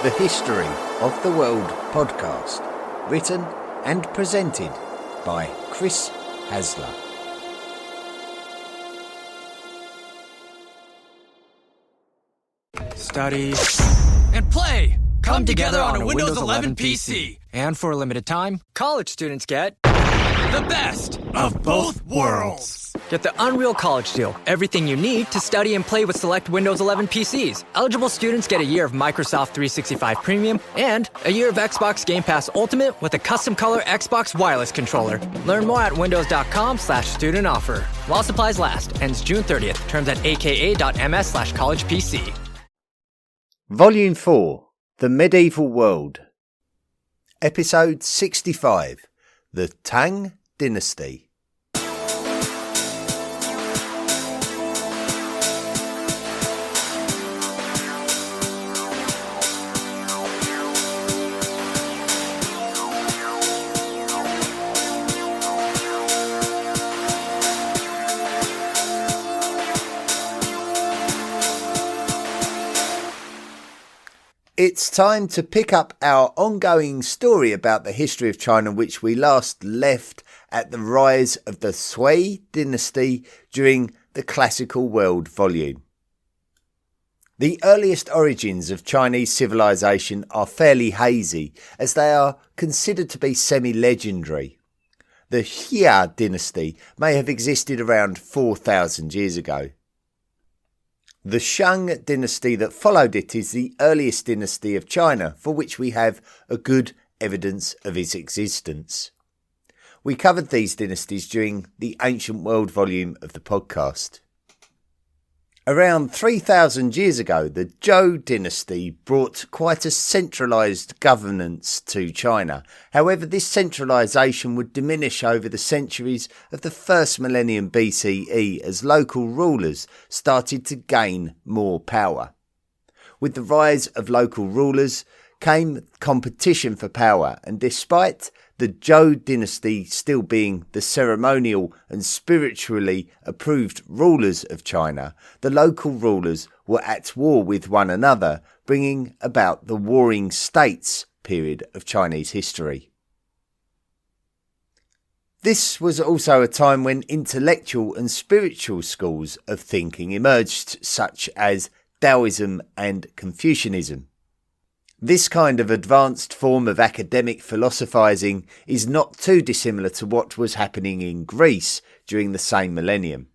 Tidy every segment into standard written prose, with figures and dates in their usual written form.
The History of the World podcast, written and presented by Chris Hasler. Study and play come together on a Windows 11 PC. And for a limited time, college students get the best of both worlds. Get the Unreal College Deal. Everything you need to study and play with select Windows 11 PCs. Eligible students get a year of Microsoft 365 Premium and a year of Xbox Game Pass Ultimate with a custom color Xbox wireless controller. Learn more at windows.com/student offer. While supplies last. Ends June 30th. Terms at aka.ms/collegepc. Volume 4, The Medieval World. Episode 65, The Tang Dynasty. It's time to pick up our ongoing story about the history of China, which we last left at the rise of the Sui Dynasty during the Classical World volume. The earliest origins of Chinese civilization are fairly hazy, as they are considered to be semi-legendary. The Xia dynasty may have existed around 4,000 years ago. The Shang dynasty that followed it is the earliest dynasty of China, for which we have a good evidence of its existence. We covered these dynasties during the Ancient World volume of the podcast. Around 3,000 years ago, the Zhou dynasty brought quite a centralised governance to China. However, this centralisation would diminish over the centuries of the first millennium BCE as local rulers started to gain more power. With the rise of local rulers came competition for power, and despite the Zhou dynasty still being the ceremonial and spiritually approved rulers of China, the local rulers were at war with one another, bringing about the Warring States period of Chinese history. This was also a time when intellectual and spiritual schools of thinking emerged, such as Taoism and Confucianism. This kind of advanced form of academic philosophizing is not too dissimilar to what was happening in Greece during the same millennium.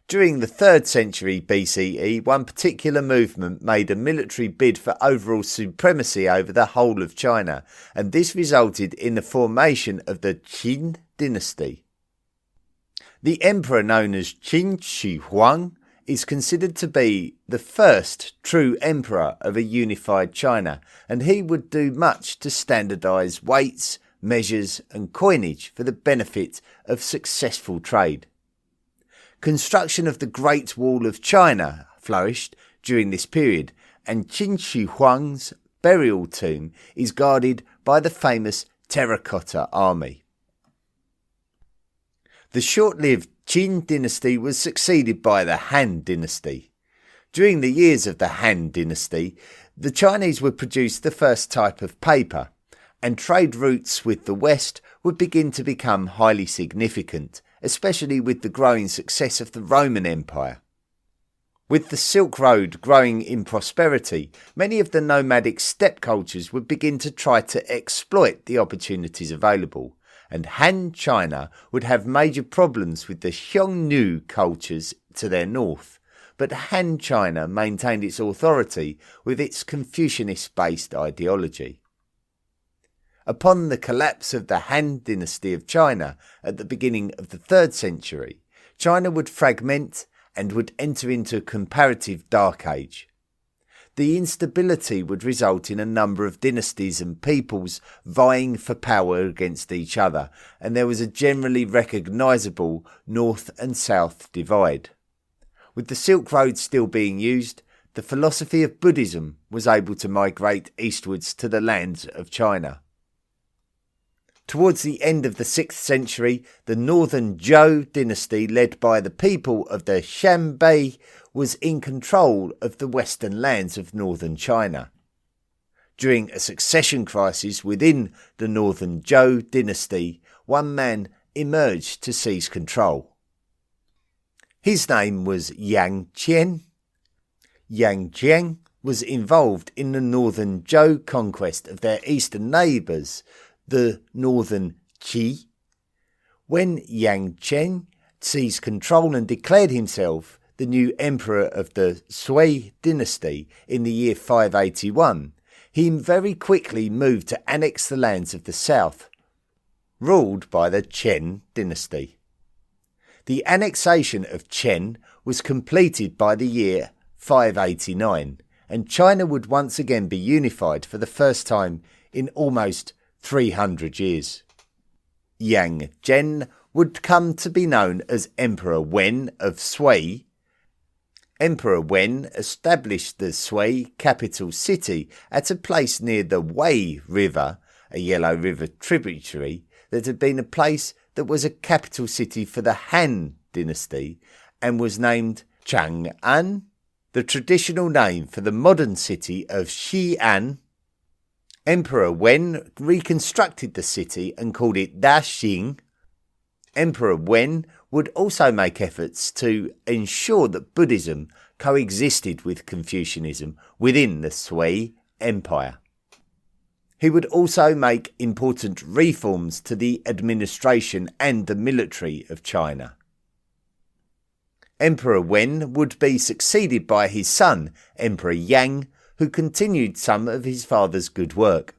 During the 3rd century BCE, one particular movement made a military bid for overall supremacy over the whole of China, and this resulted in the formation of the Qin dynasty. The emperor known as Qin Shi Huang is considered to be the first true emperor of a unified China, and he would do much to standardise weights, measures and coinage for the benefit of successful trade. Construction of the Great Wall of China flourished during this period, and Qin Shi Huang's burial tomb is guarded by the famous Terracotta Army. The short-lived Qin dynasty was succeeded by the Han Dynasty. During the years of the Han Dynasty, the Chinese would produce the first type of paper, and trade routes with the West would begin to become highly significant, especially with the growing success of the Roman Empire. With the Silk Road growing in prosperity, many of the nomadic steppe cultures would begin to try to exploit the opportunities available, and Han China would have major problems with the Xiongnu cultures to their north, but Han China maintained its authority with its Confucianist-based ideology. Upon the collapse of the Han dynasty of China at the beginning of the 3rd century, China would fragment and would enter into a comparative dark age. The instability would result in a number of dynasties and peoples vying for power against each other, and there was a generally recognisable north and south divide. With the Silk Road still being used, the philosophy of Buddhism was able to migrate eastwards to the lands of China. Towards the end of the 6th century, the northern Zhou dynasty, led by the people of the Shanbei, was in control of the western lands of northern China. During a succession crisis within the northern Zhou dynasty, one man emerged to seize control. His name was Yang Qian. Yang Qian was involved in the northern Zhou conquest of their eastern neighbours, the northern Qi. When Yang Qian seized control and declared himself the new emperor of the Sui Dynasty in the year 581, he very quickly moved to annex the lands of the south, ruled by the Chen dynasty. The annexation of Chen was completed by the year 589, and China would once again be unified for the first time in almost 300 years. Yang Chen would come to be known as Emperor Wen of Sui. Emperor Wen established the Sui capital city at a place near the Wei River, a Yellow River tributary that had been a place that was a capital city for the Han Dynasty and was named Chang'an, the traditional name for the modern city of Xi'an. Emperor Wen reconstructed the city and called it Daxing. Emperor Wen would also make efforts to ensure that Buddhism coexisted with Confucianism within the Sui Empire. He would also make important reforms to the administration and the military of China. Emperor Wen would be succeeded by his son, Emperor Yang, who continued some of his father's good work.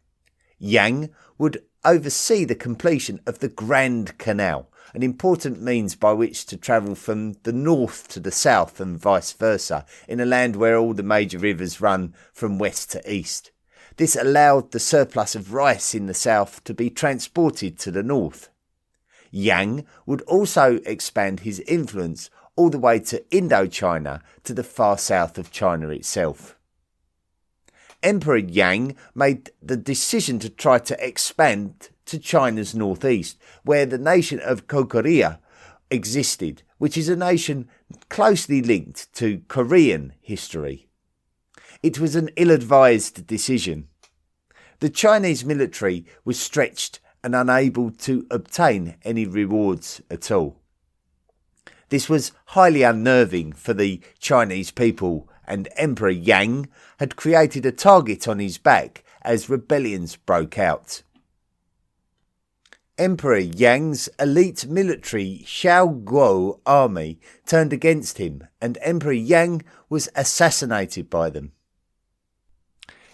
Yang would oversee the completion of the Grand Canal, an important means by which to travel from the north to the south and vice versa, in a land where all the major rivers run from west to east. This allowed the surplus of rice in the south to be transported to the north. Yang would also expand his influence all the way to Indochina, to the far south of China itself. Emperor Yang made the decision to try to expand to China's northeast, where the nation of Korea existed, which is a nation closely linked to Korean history. It was an ill-advised decision. The Chinese military was stretched and unable to obtain any rewards at all. This was highly unnerving for the Chinese people, and Emperor Yang had created a target on his back as rebellions broke out. Emperor Yang's elite military Xiaoguo army turned against him, and Emperor Yang was assassinated by them.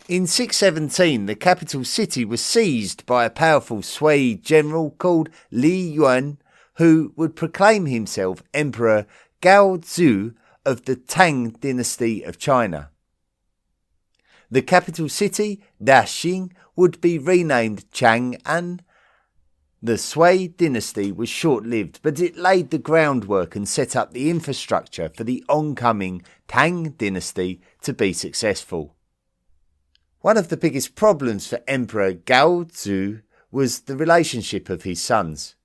In 617, the capital city was seized by a powerful Sui general called Li Yuan, who would proclaim himself Emperor Gaozu of the Tang Dynasty of China. The capital city, Daxing, would be renamed Chang'an. The Sui dynasty was short-lived, but it laid the groundwork and set up the infrastructure for the oncoming Tang dynasty to be successful. One of the biggest problems for Emperor Gaozu was the relationship of his sons.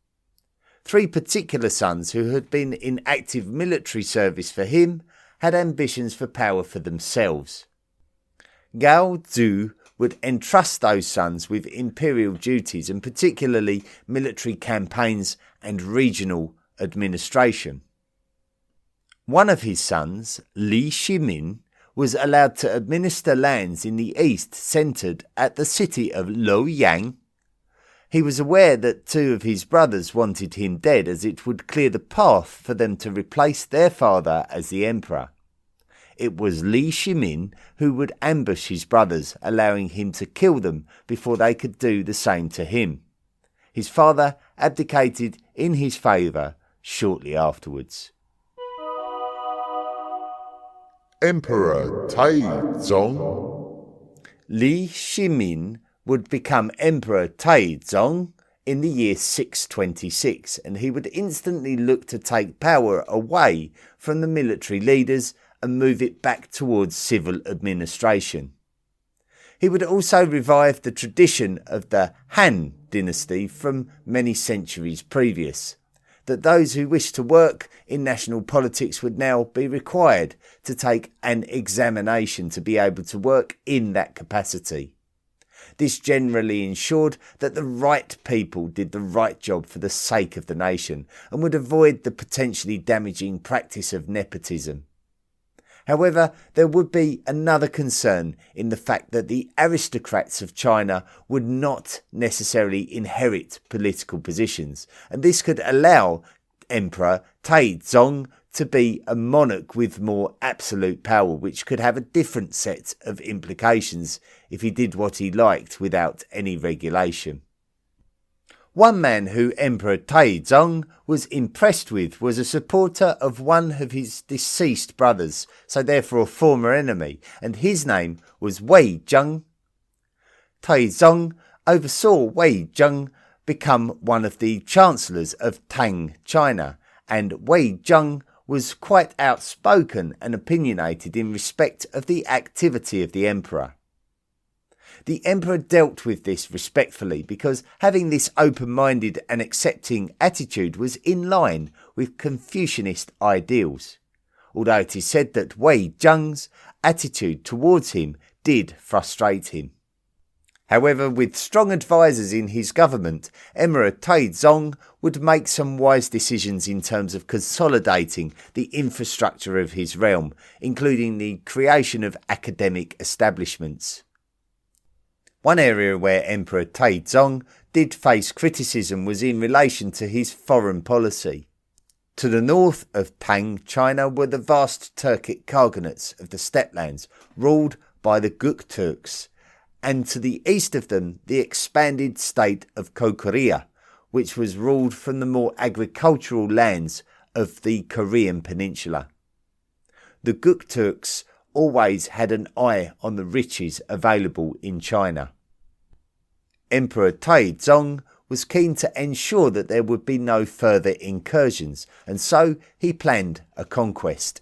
3 particular sons who had been in active military service for him had ambitions for power for themselves. Gaozu would entrust those sons with imperial duties, and particularly military campaigns and regional administration. One of his sons, Li Shimin, was allowed to administer lands in the east centred at the city of Luoyang. He was aware that 2 of his brothers wanted him dead, as it would clear the path for them to replace their father as the emperor. It was Li Shimin who would ambush his brothers, allowing him to kill them before they could do the same to him. His father abdicated in his favour shortly afterwards. Emperor Taizong. Li Shimin would become Emperor Taizong in the year 626, and he would instantly look to take power away from the military leaders and move it back towards civil administration. He would also revive the tradition of the Han Dynasty from many centuries previous, that those who wished to work in national politics would now be required to take an examination to be able to work in that capacity. This generally ensured that the right people did the right job for the sake of the nation and would avoid the potentially damaging practice of nepotism. However, there would be another concern in the fact that the aristocrats of China would not necessarily inherit political positions, and this could allow Emperor Taizong to be a monarch with more absolute power, which could have a different set of implications if he did what he liked without any regulation. One man who Emperor Taizong was impressed with was a supporter of one of his deceased brothers, so therefore a former enemy, and his name was Wei Zheng. Taizong oversaw Wei Zheng become one of the chancellors of Tang China, and Wei Zheng was quite outspoken and opinionated in respect of the activity of the emperor. The emperor dealt with this respectfully because having this open-minded and accepting attitude was in line with Confucianist ideals, although it is said that Wei Zheng's attitude towards him did frustrate him. However, with strong advisors in his government, Emperor Taizong would make some wise decisions in terms of consolidating the infrastructure of his realm, including the creation of academic establishments. One area where Emperor Taizong did face criticism was in relation to his foreign policy. To the north of Tang China were the vast Turkic Khaganates of the steppelands, ruled by the Guk Turks, and to the east of them the expanded state of Korea, which was ruled from the more agricultural lands of the Korean peninsula. The Guk Turks always had an eye on the riches available in China. Emperor Taizong was keen to ensure that there would be no further incursions, and so he planned a conquest.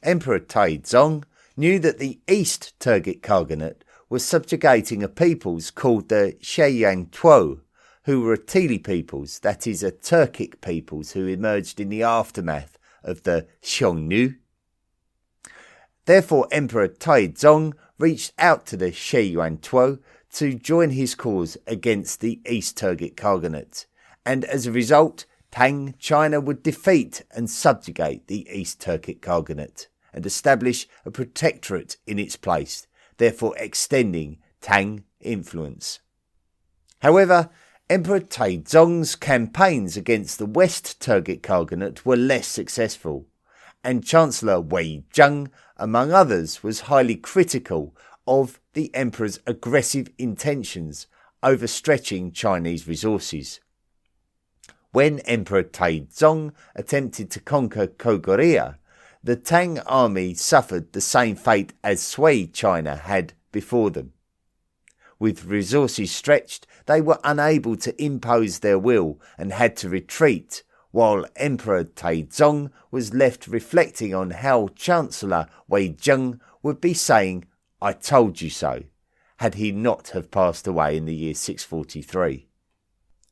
Emperor Taizong knew that the East Turkic Khaganate was subjugating a peoples called the Tuo, who were a Tili peoples, that is, a Turkic peoples who emerged in the aftermath of the Xiongnu. Therefore, Emperor Taizong reached out to the Tuo to join his cause against the East Turkic Khaganate, and as a result, Tang China would defeat and subjugate the East Turkic Khaganate and establish a protectorate in its place, therefore extending Tang influence. However, Emperor Taizong's campaigns against the West Turkic Khaganate were less successful, and Chancellor Wei Zheng, among others, was highly critical of the emperor's aggressive intentions overstretching Chinese resources. When Emperor Taizong attempted to conquer Korea, the Tang army suffered the same fate as Sui China had before them. With resources stretched, they were unable to impose their will and had to retreat, while Emperor Taizong was left reflecting on how Chancellor Wei Zheng would be saying, "I told you so," had he not have passed away in the year 643.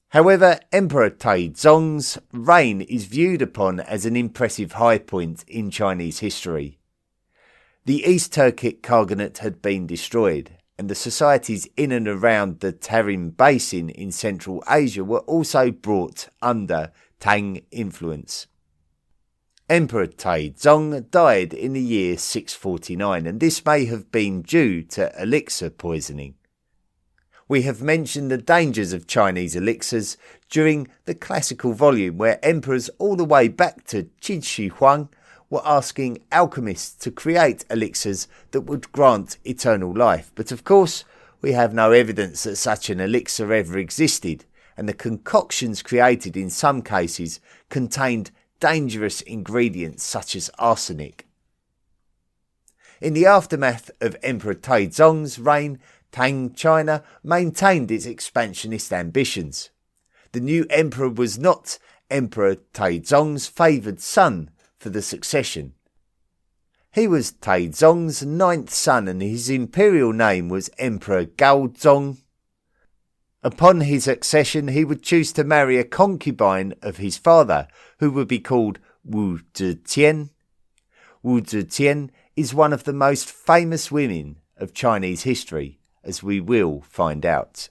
However, Emperor Taizong's reign is viewed upon as an impressive high point in Chinese history. The East Turkic Khaganate had been destroyed, and the societies in and around the Tarim Basin in Central Asia were also brought under Tang influence. Emperor Taizong died in the year 649, and this may have been due to elixir poisoning. We have mentioned the dangers of Chinese elixirs during the classical volume, where emperors all the way back to Qin Shi Huang were asking alchemists to create elixirs that would grant eternal life. But of course, we have no evidence that such an elixir ever existed, and the concoctions created in some cases contained dangerous ingredients such as arsenic. In the aftermath of Emperor Taizong's reign, Tang China maintained its expansionist ambitions. The new emperor was not Emperor Taizong's favoured son for the succession. He was Taizong's 9th son, and his imperial name was Emperor Gaozong. Upon his accession, he would choose to marry a concubine of his father, who would be called Wu Zetian. Wu Zetian is one of the most famous women of Chinese history, as we will find out.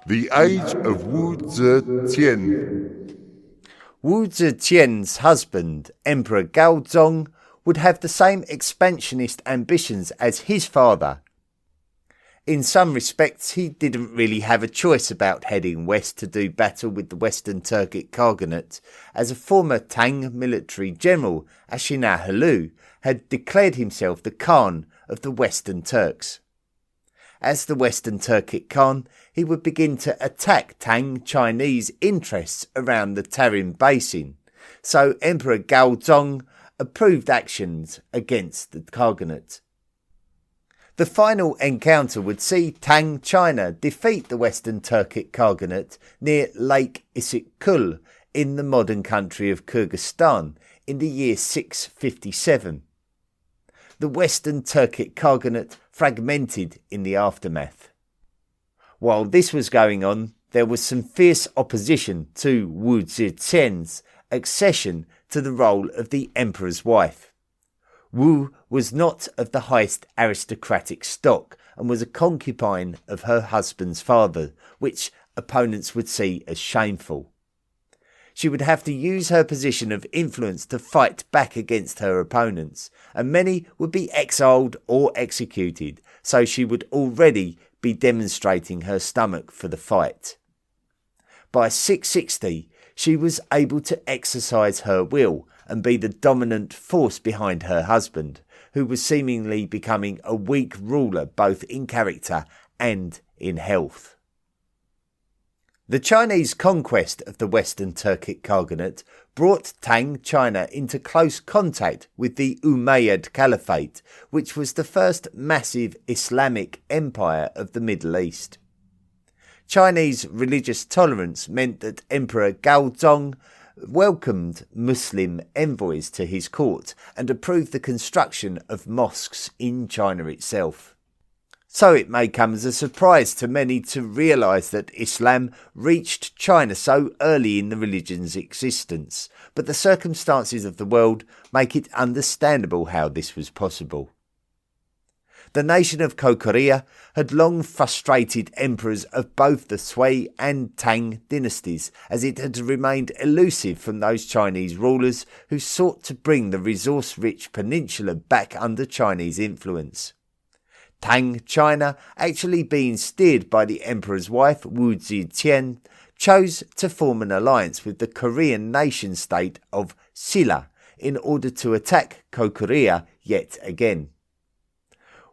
The Age of Wu Zetian. Wu Zetian's husband, Emperor Gaozong, would have the same expansionist ambitions as his father. In some respects, he didn't really have a choice about heading west to do battle with the Western Turkic Khaganate, as a former Tang military general, Ashinahalu, had declared himself the Khan of the Western Turks. As the Western Turkic Khan, he would begin to attack Tang Chinese interests around the Tarim Basin, so Emperor Gaozong approved actions against the Khaganate. The final encounter would see Tang China defeat the Western Turkic Khaganate near Lake Issyk-Kul in the modern country of Kyrgyzstan in the year 657. The Western Turkic Khaganate fragmented in the aftermath. While this was going on, there was some fierce opposition to Wu Zetian's accession to the role of the emperor's wife. Wu was not of the highest aristocratic stock and was a concubine of her husband's father, which opponents would see as shameful. She would have to use her position of influence to fight back against her opponents, and many would be exiled or executed, so she would already be demonstrating her stomach for the fight. By 660, she was able to exercise her will and be the dominant force behind her husband, who was seemingly becoming a weak ruler both in character and in health. The Chinese conquest of the Western Turkic Khaganate brought Tang China into close contact with the Umayyad Caliphate, which was the first massive Islamic empire of the Middle East. Chinese religious tolerance meant that Emperor Gaozong welcomed Muslim envoys to his court and approved the construction of mosques in China itself. So it may come as a surprise to many to realise that Islam reached China so early in the religion's existence, but the circumstances of the world make it understandable how this was possible. The nation of Korea had long frustrated emperors of both the Sui and Tang dynasties, as it had remained elusive from those Chinese rulers who sought to bring the resource-rich peninsula back under Chinese influence. Tang China, actually being steered by the emperor's wife Wu Zetian, chose to form an alliance with the Korean nation-state of Silla in order to attack Korea yet again.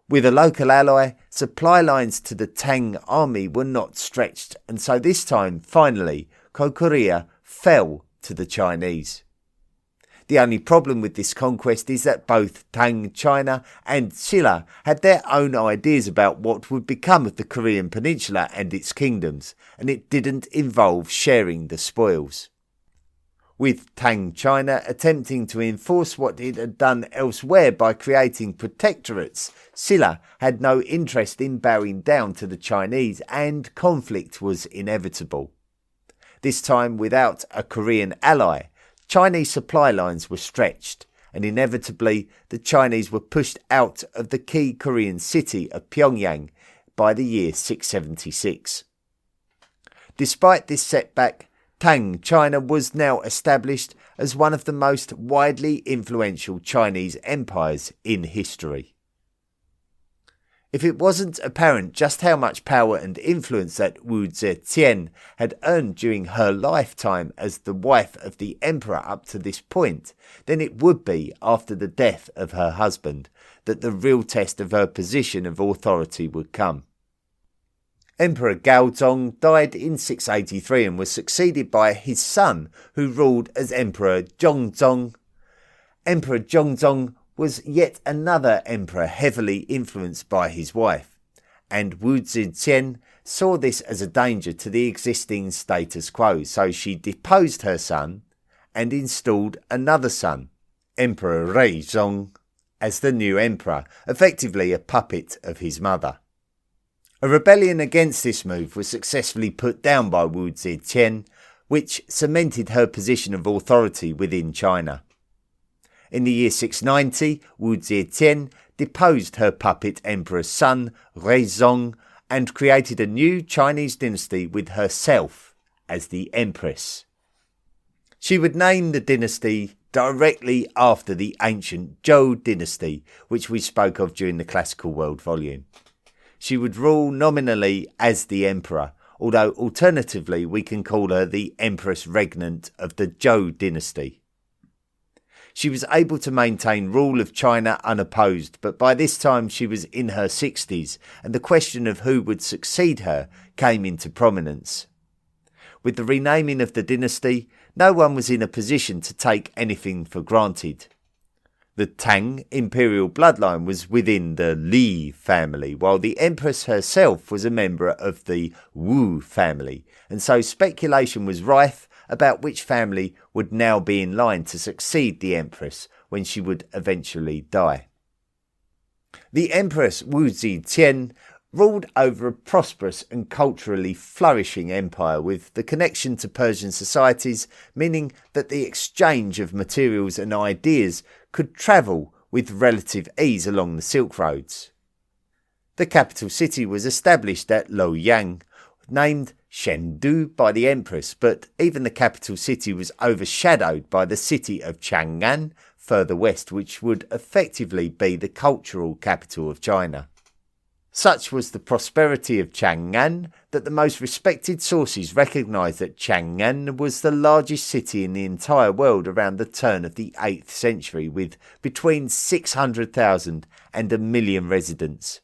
With a local ally, supply lines to the Tang army were not stretched, and so this time, finally, Korea fell to the Chinese. The only problem with this conquest is that both Tang China and Silla had their own ideas about what would become of the Korean peninsula and its kingdoms, and it didn't involve sharing the spoils. With Tang China attempting to enforce what it had done elsewhere by creating protectorates, Silla had no interest in bowing down to the Chinese, and conflict was inevitable. This time without a Korean ally, Chinese supply lines were stretched, and inevitably the Chinese were pushed out of the key Korean city of Pyongyang by the year 676. Despite this setback, Tang China was now established as one of the most widely influential Chinese empires in history. If it wasn't apparent just how much power and influence that Wu Zetian had earned during her lifetime as the wife of the emperor up to this point, then it would be after the death of her husband that the real test of her position of authority would come. Emperor Gaozong died in 683 and was succeeded by his son, who ruled as Emperor Zhongzong. Emperor Zhongzong was yet another emperor heavily influenced by his wife, and Wu Zetian saw this as a danger to the existing status quo, so she deposed her son and installed another son, Emperor Reizong, as the new emperor, effectively a puppet of his mother. A rebellion against this move was successfully put down by Wu Zetian, which cemented her position of authority within China. In the year 690, Wu Zetian deposed her puppet emperor's son, Huizong, and created a new Chinese dynasty with herself as the empress. She would name the dynasty directly after the ancient Zhou dynasty, which we spoke of during the Classical World volume. She would rule nominally as the emperor, although alternatively we can call her the empress regnant of the Zhou dynasty. She was able to maintain rule of China unopposed, but by this time she was in her 60s, and the question of who would succeed her came into prominence. With the renaming of the dynasty, no one was in a position to take anything for granted. The Tang imperial bloodline was within the Li family, while the empress herself was a member of the Wu family, and so speculation was rife about which family would now be in line to succeed the empress when she would eventually die. The Empress Wu Zetian ruled over a prosperous and culturally flourishing empire with the connection to Persian societies, meaning that the exchange of materials and ideas could travel with relative ease along the Silk Roads. The capital city was established at Luoyang, named Chengdu by the empress, but even the capital city was overshadowed by the city of Chang'an further west, which would effectively be the cultural capital of China. Such was the prosperity of Chang'an that the most respected sources recognise that Chang'an was the largest city in the entire world around the turn of the 8th century, with between 600,000 and 1 million residents.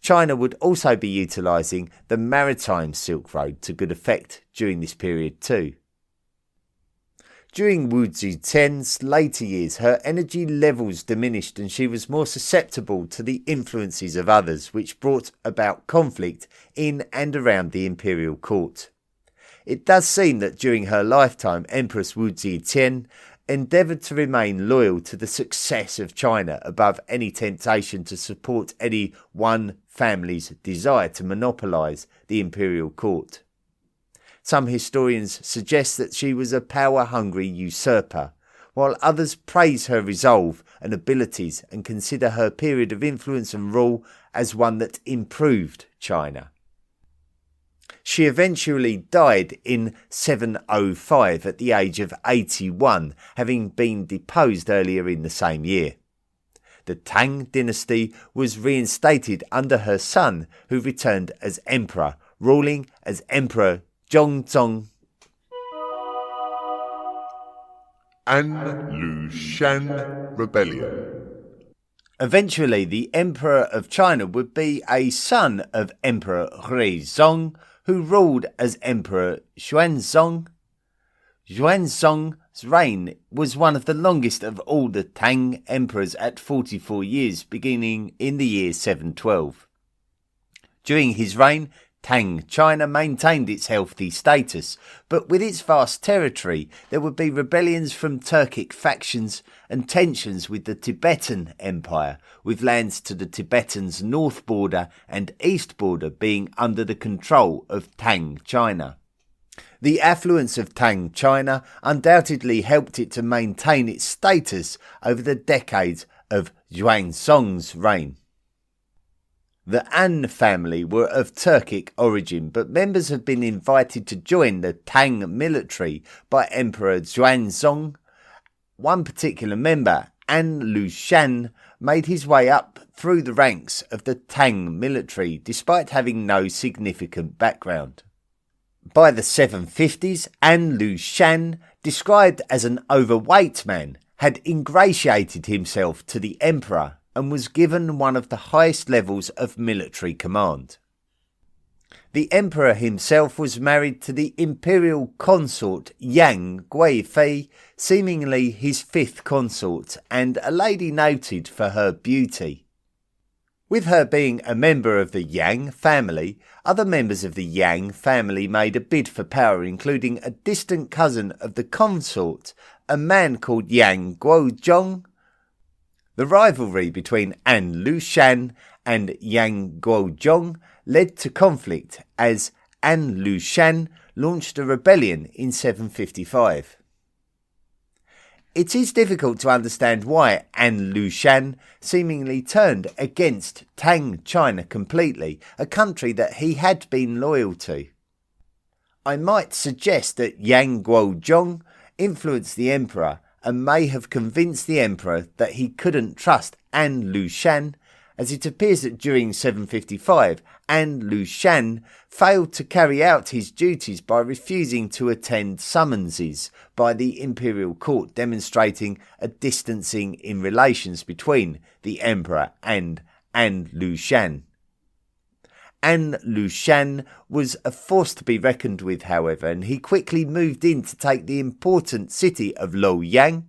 China would also be utilising the maritime Silk Road to good effect during this period too. During Wu Zetian's later years, her energy levels diminished and she was more susceptible to the influences of others, which brought about conflict in and around the imperial court. It does seem that during her lifetime, Empress Wu Zetian endeavoured to remain loyal to the success of China above any temptation to support any one family's desire to monopolise the imperial court. Some historians suggest that she was a power-hungry usurper, while others praise her resolve and abilities and consider her period of influence and rule as one that improved China. She eventually died in 705 at the age of 81, having been deposed earlier in the same year. The Tang Dynasty was reinstated under her son, who returned as emperor, ruling as Emperor Zhongzong. An Lushan Rebellion. Eventually, the Emperor of China would be a son of Emperor Huizong, who ruled as Emperor Xuanzong. Xuanzong's reign was one of the longest of all the Tang emperors at 44 years, beginning in the year 712. During his reign, Tang China maintained its healthy status, but with its vast territory, there would be rebellions from Turkic factions and tensions with the Tibetan Empire, with lands to the Tibetans' north border and east border being under the control of Tang China. The affluence of Tang China undoubtedly helped it to maintain its status over the decades of Xuanzong's reign. The An family were of Turkic origin, but members have been invited to join the Tang military by Emperor Xuanzong. One particular member, An Lushan, made his way up through the ranks of the Tang military despite having no significant background. By the 750s, An Lushan, described as an overweight man, had ingratiated himself to the emperor and was given one of the highest levels of military command. The emperor himself was married to the imperial consort Yang Guifei, seemingly his fifth consort, and a lady noted for her beauty. With her being a member of the Yang family, other members of the Yang family made a bid for power, including a distant cousin of the consort, a man called Yang Guozhong. The rivalry between An Lushan and Yang Guozhong led to conflict as An Lushan launched a rebellion in 755. It is difficult to understand why An Lushan seemingly turned against Tang China completely, a country that he had been loyal to. I might suggest that Yang Guozhong influenced the emperor and may have convinced the emperor that he couldn't trust An Lushan, as it appears that during 755 An Lushan failed to carry out his duties by refusing to attend summonses by the imperial court, demonstrating a distancing in relations between the emperor and An Lushan. An Lushan was a force to be reckoned with, however, and he quickly moved in to take the important city of Luoyang.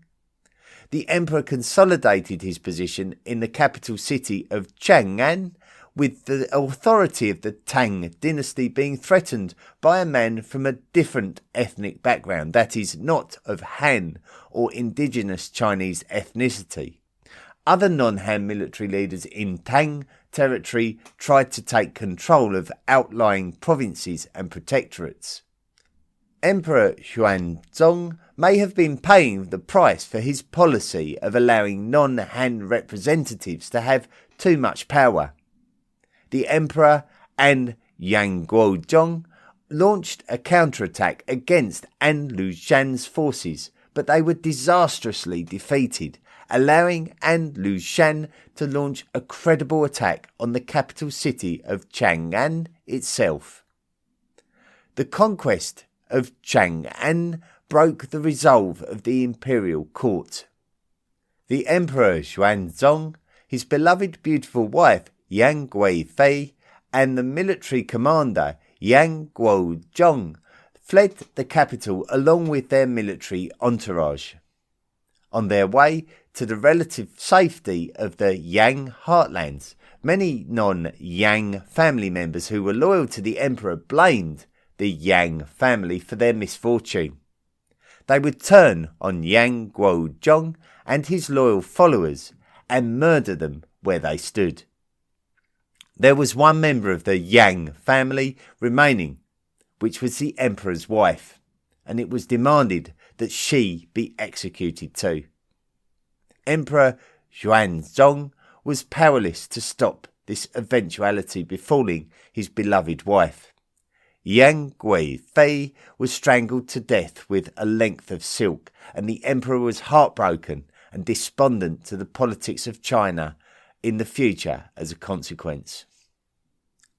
The emperor consolidated his position in the capital city of Chang'an, with the authority of the Tang Dynasty being threatened by a man from a different ethnic background, that is, not of Han or indigenous Chinese ethnicity. Other non-Han military leaders in Tang territory tried to take control of outlying provinces and protectorates. Emperor Xuanzong may have been paying the price for his policy of allowing non-Han representatives to have too much power. The emperor and Yang Guozhong launched a counterattack against An Lushan's forces, but they were disastrously defeated, allowing An Lushan to launch a credible attack on the capital city of Chang'an itself. The conquest of Chang'an broke the resolve of the imperial court. The emperor Xuanzong, his beloved beautiful wife Yang Guifei, and the military commander Yang Guozhong fled the capital along with their military entourage. On their way to the relative safety of the Yang heartlands, many non-Yang family members who were loyal to the emperor blamed the Yang family for their misfortune. They would turn on Yang Guozhong and his loyal followers and murder them where they stood. There was one member of the Yang family remaining, which was the emperor's wife, and it was demanded that she be executed too. Emperor Xuanzong was powerless to stop this eventuality befalling his beloved wife. Yang Guifei was strangled to death with a length of silk, and the emperor was heartbroken and despondent to the politics of China in the future as a consequence.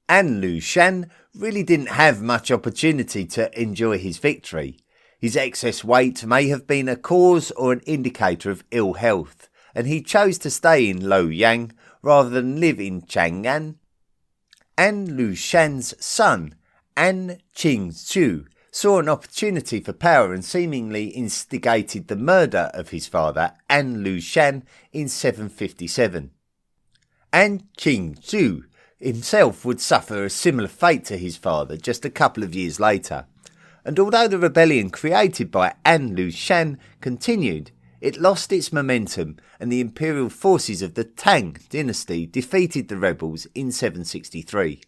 An Lushan really didn't have much opportunity to enjoy his victory. His excess weight may have been a cause or an indicator of ill health, and he chose to stay in Luoyang rather than live in Chang'an. An Lushan's son, An Qingsu, saw an opportunity for power and seemingly instigated the murder of his father, An Lushan, in 757. An Qingsu himself would suffer a similar fate to his father just a couple of years later, and although the rebellion created by An Lushan continued, it lost its momentum and the imperial forces of the Tang Dynasty defeated the rebels in 763.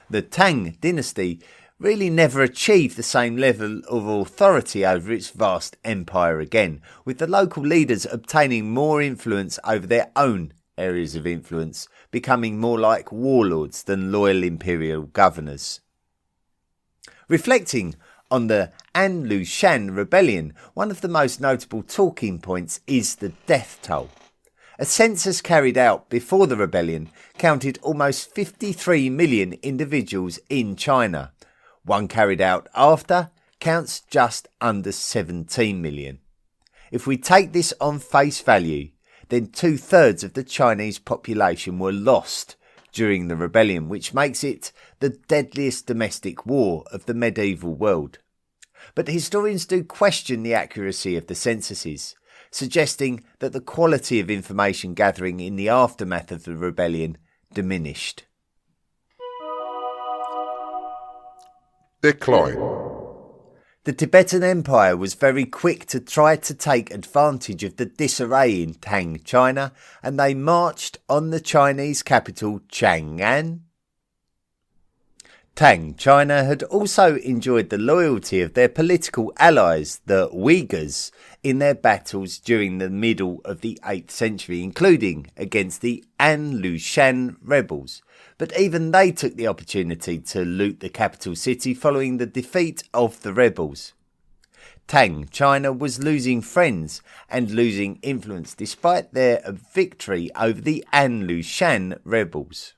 The Tang Dynasty really never achieved the same level of authority over its vast empire again, with the local leaders obtaining more influence over their own areas of influence, becoming more like warlords than loyal imperial governors. Reflecting on the An Lushan rebellion, one of the most notable talking points is the death toll. A census carried out before the rebellion counted almost 53 million individuals in China. One carried out after counts just under 17 million. If we take this on face value, then 2/3 of the Chinese population were lost during the rebellion, which makes it the deadliest domestic war of the medieval world. But historians do question the accuracy of the censuses, suggesting that the quality of information gathering in the aftermath of the rebellion diminished. Decline. The Tibetan Empire was very quick to try to take advantage of the disarray in Tang China, and they marched on the Chinese capital Chang'an. Tang China had also enjoyed the loyalty of their political allies, the Uyghurs, in their battles during the middle of the 8th century, including against the An Lushan rebels. But even they took the opportunity to loot the capital city following the defeat of the rebels. Tang China was losing friends and losing influence despite their victory over the An Lushan rebels.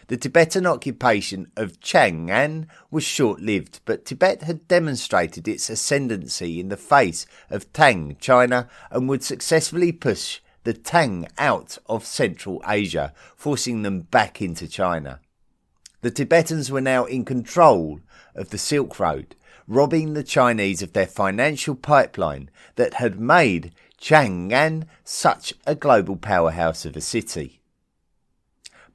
The Tibetan occupation of Chang'an was short-lived, but Tibet had demonstrated its ascendancy in the face of Tang China and would successfully push the Tang out of Central Asia, forcing them back into China. The Tibetans were now in control of the Silk Road, robbing the Chinese of their financial pipeline that had made Chang'an such a global powerhouse of a city.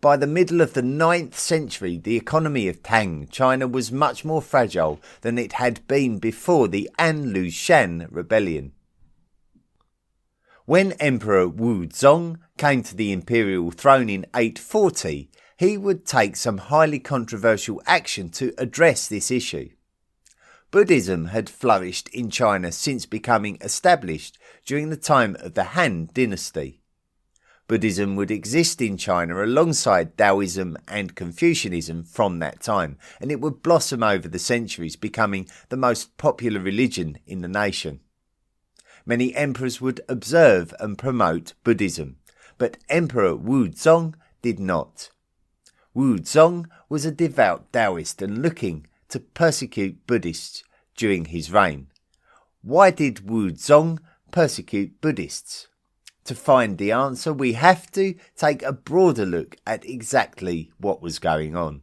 By the middle of the 9th century, the economy of Tang China was much more fragile than it had been before the An Lushan rebellion. When Emperor Wuzong came to the imperial throne in 840, he would take some highly controversial action to address this issue. Buddhism had flourished in China since becoming established during the time of the Han Dynasty. Buddhism would exist in China alongside Taoism and Confucianism from that time, and it would blossom over the centuries, becoming the most popular religion in the nation. Many emperors would observe and promote Buddhism, but Emperor Wuzong did not. Wuzong was a devout Taoist and looking to persecute Buddhists during his reign. Why did Wuzong persecute Buddhists? To find the answer, we have to take a broader look at exactly what was going on.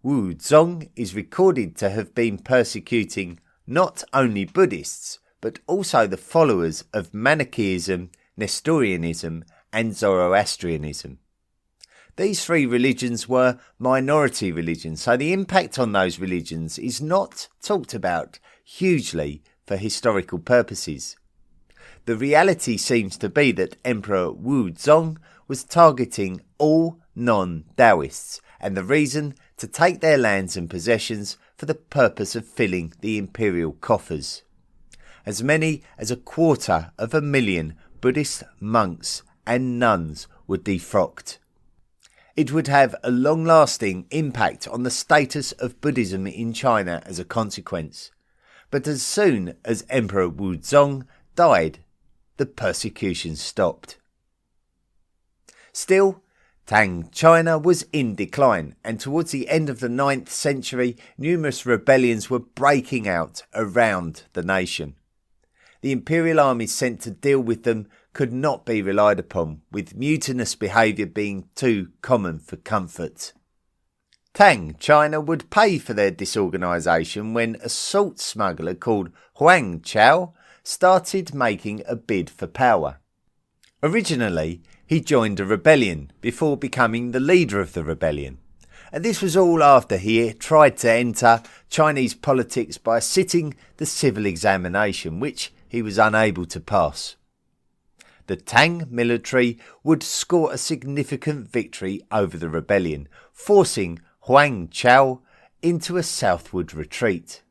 Wuzong is recorded to have been persecuting not only Buddhists, but also the followers of Manichaeism, Nestorianism, and Zoroastrianism. These three religions were minority religions, so the impact on those religions is not talked about hugely for historical purposes. The reality seems to be that Emperor Wuzong was targeting all non-Taoists, and the reason to take their lands and possessions for the purpose of filling the imperial coffers. As many as 250,000 Buddhist monks and nuns were defrocked. It would have a long-lasting impact on the status of Buddhism in China as a consequence. But as soon as Emperor Wuzong died, the persecution stopped. Still, Tang China was in decline, and towards the end of the 9th century, numerous rebellions were breaking out around the nation. The imperial armies sent to deal with them could not be relied upon, with mutinous behaviour being too common for comfort. Tang China would pay for their disorganisation when a salt smuggler called Huang Chao started making a bid for power. Originally, he joined a rebellion before becoming the leader of the rebellion. And this was all after he tried to enter Chinese politics by sitting the civil examination, which he was unable to pass. The Tang military would score a significant victory over the rebellion, forcing Huang Chao into a southward retreat.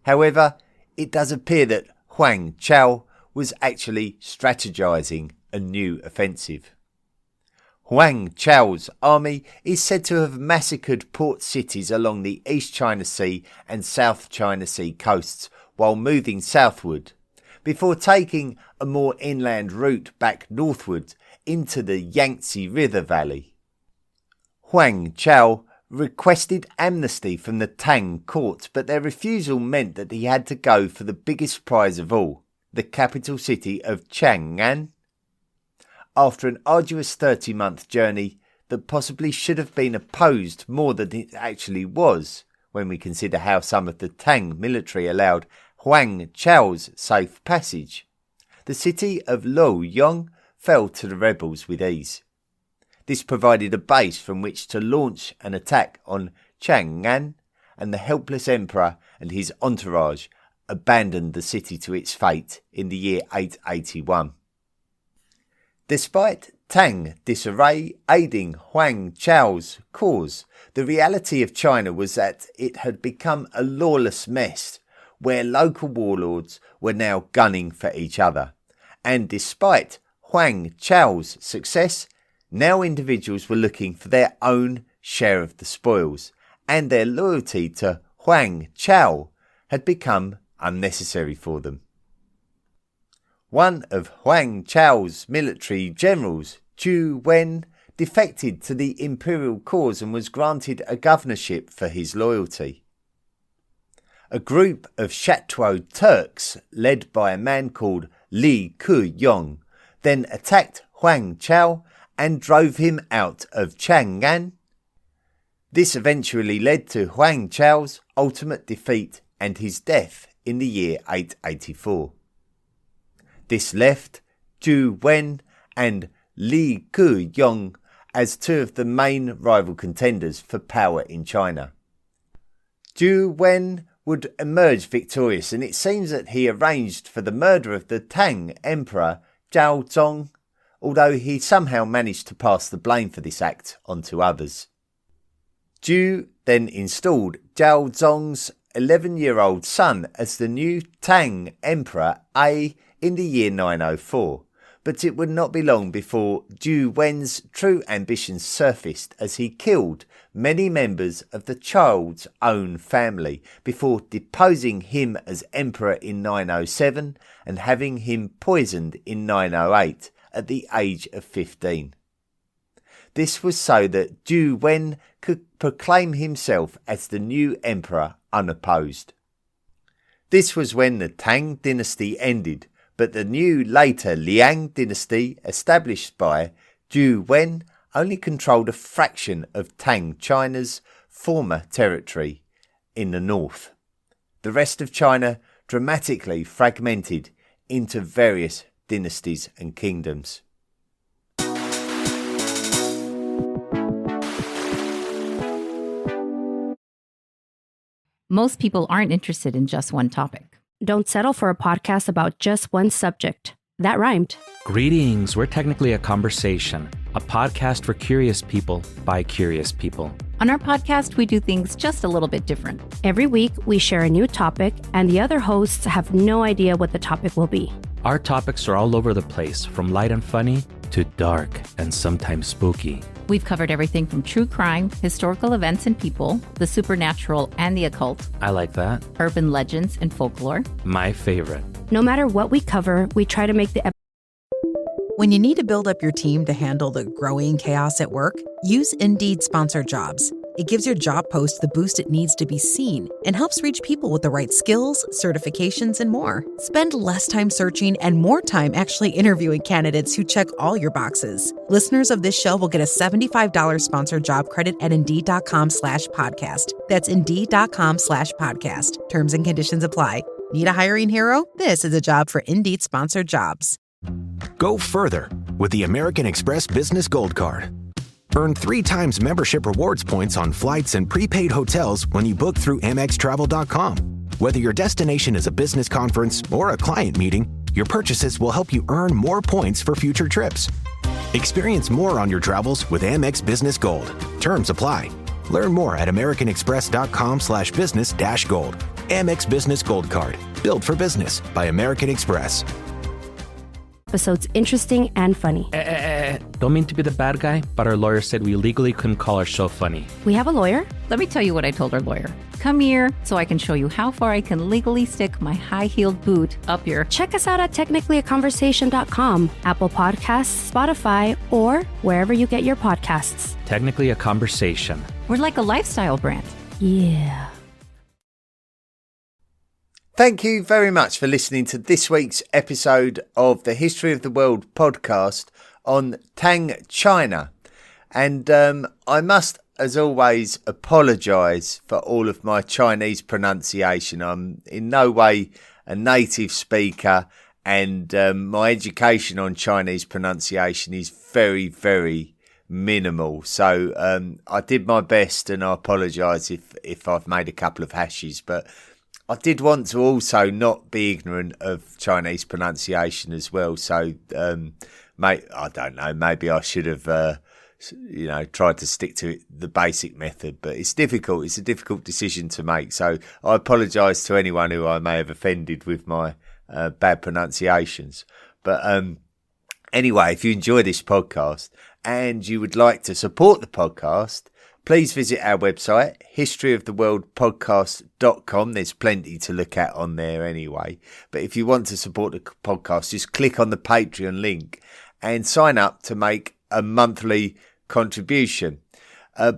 However, it does appear that Huang Chao was actually strategizing a new offensive. Huang Chao's army is said to have massacred port cities along the East China Sea and South China Sea coasts while moving southward, before taking a more inland route back northward into the Yangtze River Valley. Huang Chao requested amnesty from the Tang court, but their refusal meant that he had to go for the biggest prize of all, the capital city of Chang'an. After an arduous 30-month journey that possibly should have been opposed more than it actually was, when we consider how some of the Tang military allowed Huang Chao's safe passage, the city of Luoyang fell to the rebels with ease. This provided a base from which to launch an attack on Chang'an, and the helpless emperor and his entourage abandoned the city to its fate in the year 881. Despite Tang disarray aiding Huang Chao's cause, the reality of China was that it had become a lawless mess where local warlords were now gunning for each other. And despite Huang Chao's success, now individuals were looking for their own share of the spoils, and their loyalty to Huang Chao had become unnecessary for them. One of Huang Chao's military generals, Zhu Wen, defected to the imperial cause and was granted a governorship for his loyalty. A group of Shattuo Turks, led by a man called Li Kuyong, then attacked Huang Chao and drove him out of Chang'an. This eventually led to Huang Chao's ultimate defeat and his death in the year 884. This left Zhu Wen and Li Kuyong as two of the main rival contenders for power in China. Zhu Wen would emerge victorious, and it seems that he arranged for the murder of the Tang Emperor Zhao Zong, although he somehow managed to pass the blame for this act onto others. Zhu then installed Zhao Zong's 11-year-old son as the new Tang Emperor A in the year 904, but it would not be long before Zhu Wen's true ambitions surfaced as he killed many members of the child's own family before deposing him as emperor in 907 and having him poisoned in 908 at the age of 15. This was so that Zhu Wen could proclaim himself as the new emperor unopposed. This was when the Tang Dynasty ended, but the new later Liang Dynasty, established by Zhu Wen, only controlled a fraction of Tang China's former territory in the north. The rest of China dramatically fragmented into various dynasties and kingdoms. Most people aren't interested in just one topic. Don't settle for a podcast about just one subject. That rhymed. Greetings, we're Technically a Conversation, a podcast for curious people by curious people. On our podcast, we do things just a little bit different. Every week, we share a new topic, and the other hosts have no idea what the topic will be. Our topics are all over the place, from light and funny to dark and sometimes spooky. We've covered everything from true crime, historical events and people, the supernatural and the occult, I like that. urban legends and folklore. My favorite. No matter what we cover, we try to make the When you need to build up your team to handle the growing chaos at work, use Indeed Sponsored Jobs. It gives your job post the boost it needs to be seen and helps reach people with the right skills, certifications, and more. Spend less time searching and more time actually interviewing candidates who check all your boxes. Listeners of this show will get a $75 sponsored job credit at Indeed.com/podcast. That's Indeed.com/podcast. Terms and conditions apply. Need a hiring hero? This is a job for Indeed Sponsored Jobs. Go further with the American Express Business Gold Card. Earn 3 times membership rewards points on flights and prepaid hotels when you book through AmexTravel.com. Whether your destination is a business conference or a client meeting, your purchases will help you earn more points for future trips. Experience more on your travels with Amex Business Gold. Terms apply. Learn more at americanexpress.com/business-gold. Amex Business Gold Card. Built for business by American Express. episodes interesting and funny. Don't mean to be the bad guy, but our lawyer said we legally couldn't call our show funny. We have a lawyer? Let me tell you what I told our lawyer. Come here so I can show you how far I can legally stick my high-heeled boot up your... Check us out at technicallyaconversation.com, Apple Podcasts, Spotify, or wherever you get your podcasts. Technically a Conversation. We're like a lifestyle brand. Yeah. Thank you very much for listening to this week's episode of the History of the World podcast on Tang China. And I must, as always, apologise for all of my Chinese pronunciation. I'm in no way a native speaker, and my education on Chinese pronunciation is very, very minimal. So I did my best, and I apologise if I've made a couple of hashes, but I did want to also not be ignorant of Chinese pronunciation as well. So I don't know, maybe I should have, tried to stick to the basic method, but it's difficult. It's a difficult decision to make. So I apologise to anyone who I may have offended with my bad pronunciations. But anyway, if you enjoy this podcast and you would like to support the podcast, please visit our website, historyoftheworldpodcast.com. There's plenty to look at on there anyway. But if you want to support the podcast, just click on the Patreon link and sign up to make a monthly contribution.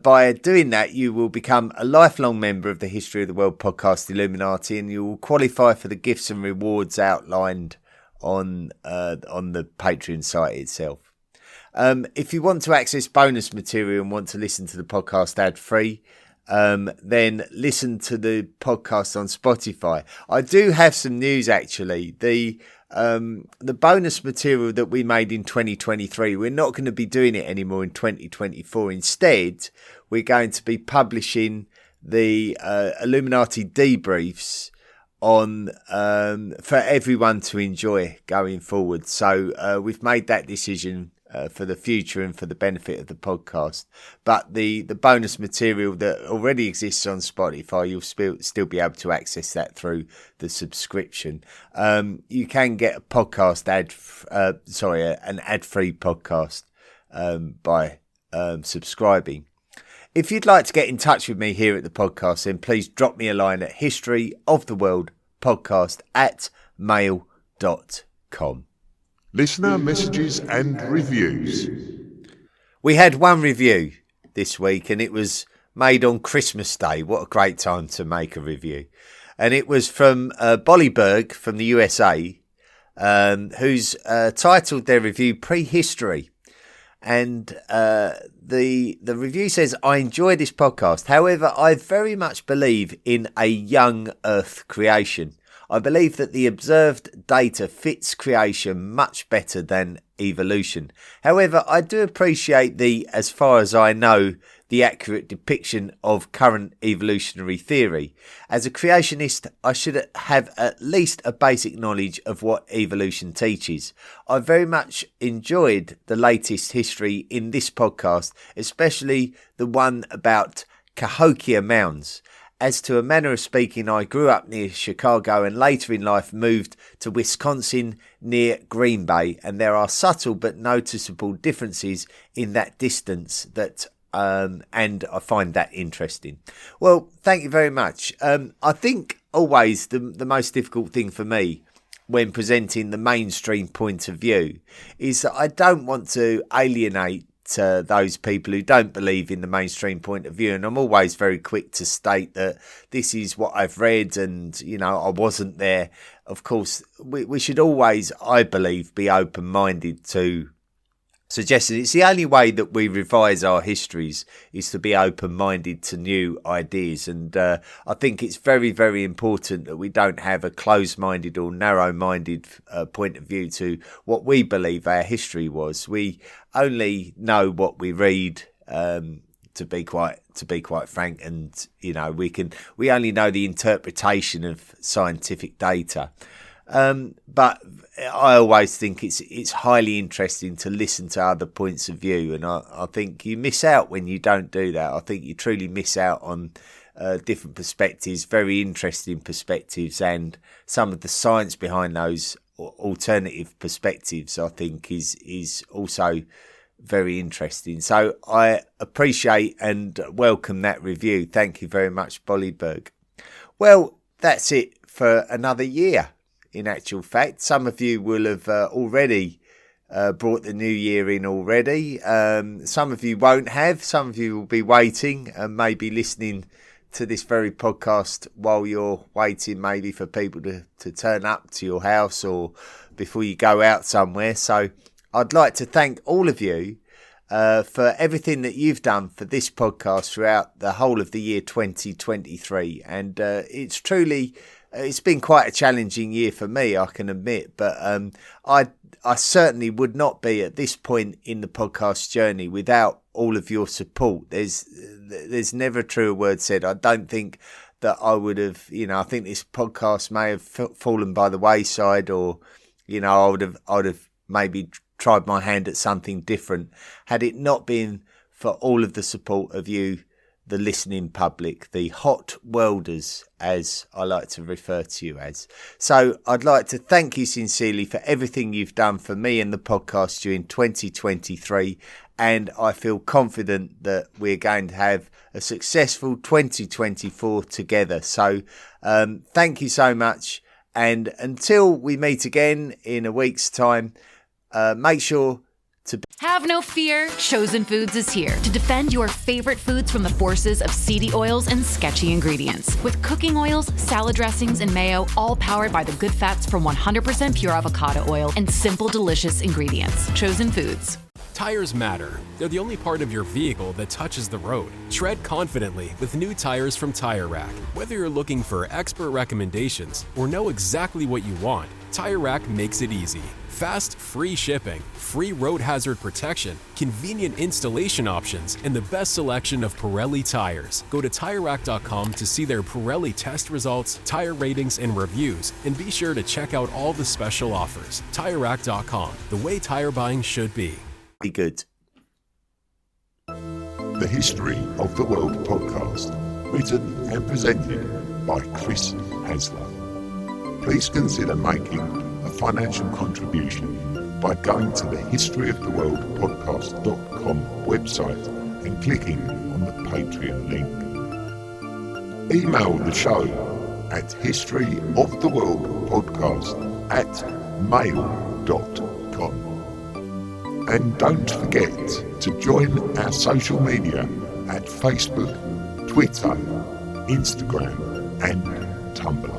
By doing that, you will become a lifelong member of the History of the World Podcast Illuminati, and you will qualify for the gifts and rewards outlined on the Patreon site itself. If you want to access bonus material and want to listen to the podcast ad-free, then listen to the podcast on Spotify. I do have some news, actually. The bonus material that we made in 2023, we're not going to be doing it anymore in 2024. Instead, we're going to be publishing the Illuminati debriefs on for everyone to enjoy going forward. So we've made that decision for the future and for the benefit of the podcast. But the bonus material that already exists on Spotify, you'll still be able to access that through the subscription. You can get a podcast an ad-free podcast by subscribing. If you'd like to get in touch with me here at the podcast, then please drop me a line at historyoftheworldpodcast@mail.com. Listener messages and reviews. We had one review this week, and it was made on Christmas Day. What a great time to make a review. And it was from Bollyberg from the USA, who's titled their review Prehistory. And the review says, I enjoy this podcast. However, I very much believe in a young Earth creation. I believe that the observed data fits creation much better than evolution. However, I do appreciate as far as I know, the accurate depiction of current evolutionary theory. As a creationist, I should have at least a basic knowledge of what evolution teaches. I very much enjoyed the latest history in this podcast, especially the one about Cahokia Mounds. As to a manner of speaking, I grew up near Chicago and later in life moved to Wisconsin near Green Bay, and there are subtle but noticeable differences in that distance and I find that interesting. Well, thank you very much. I think always the most difficult thing for me when presenting the mainstream point of view is that I don't want to alienate those people who don't believe in the mainstream point of view, and I'm always very quick to state that this is what I've read and I wasn't there. Of course, we should always, I believe, be open-minded to suggestions. It's the only way that we revise our histories is to be open-minded to new ideas, and I think it's very, very important that we don't have a closed-minded or narrow-minded point of view to what we believe our history was. We only know what we read, to be quite frank, and we only know the interpretation of scientific data. But I always think it's highly interesting to listen to other points of view, and I think you miss out when you don't do that. I think you truly miss out on different perspectives, very interesting perspectives, and some of the science behind those alternative perspectives I think is also very interesting. So I appreciate and welcome that review. Thank you very much, Bollyberg. Well, that's it for another year. In actual fact, some of you will have already brought the new year in already. Some of you won't have. Some of you will be waiting and maybe listening to this very podcast while you're waiting maybe for people to turn up to your house or before you go out somewhere. So I'd like to thank all of you for everything that you've done for this podcast throughout the whole of the year 2023. And it's been quite a challenging year for me, I can admit, but I certainly would not be at this point in the podcast journey without all of your support. There's never a truer word said. I don't think that I would have, I think this podcast may have fallen by the wayside, or, I would have maybe tried my hand at something different had it not been for all of the support of you, the listening public, the hot worlders, as I like to refer to you as. So I'd like to thank you sincerely for everything you've done for me and the podcast during 2023. And I feel confident that we're going to have a successful 2024 together. So thank you so much. And until we meet again in a week's time, make sure to... Have no fear, Chosen Foods is here to defend your favorite foods from the forces of seedy oils and sketchy ingredients. With cooking oils, salad dressings, and mayo, all powered by the good fats from 100% pure avocado oil and simple, delicious ingredients. Chosen Foods. Tires matter. They're the only part of your vehicle that touches the road. Tread confidently with new tires from Tire Rack. Whether you're looking for expert recommendations or know exactly what you want, Tire Rack makes it easy. Fast, free shipping, free road hazard protection, convenient installation options, and the best selection of Pirelli tires. Go to TireRack.com to see their Pirelli test results, tire ratings, and reviews, and be sure to check out all the special offers. TireRack.com, the way tire buying should be. Be good. The History of the World podcast, written and presented by Chris Hasler. Please consider making a financial contribution by going to the historyoftheworldpodcast.com website and clicking on the Patreon link. Email the show at historyoftheworldpodcast@mail.com. And don't forget to join our social media at Facebook, Twitter, Instagram, and Tumblr.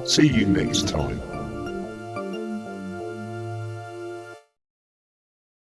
See you next time.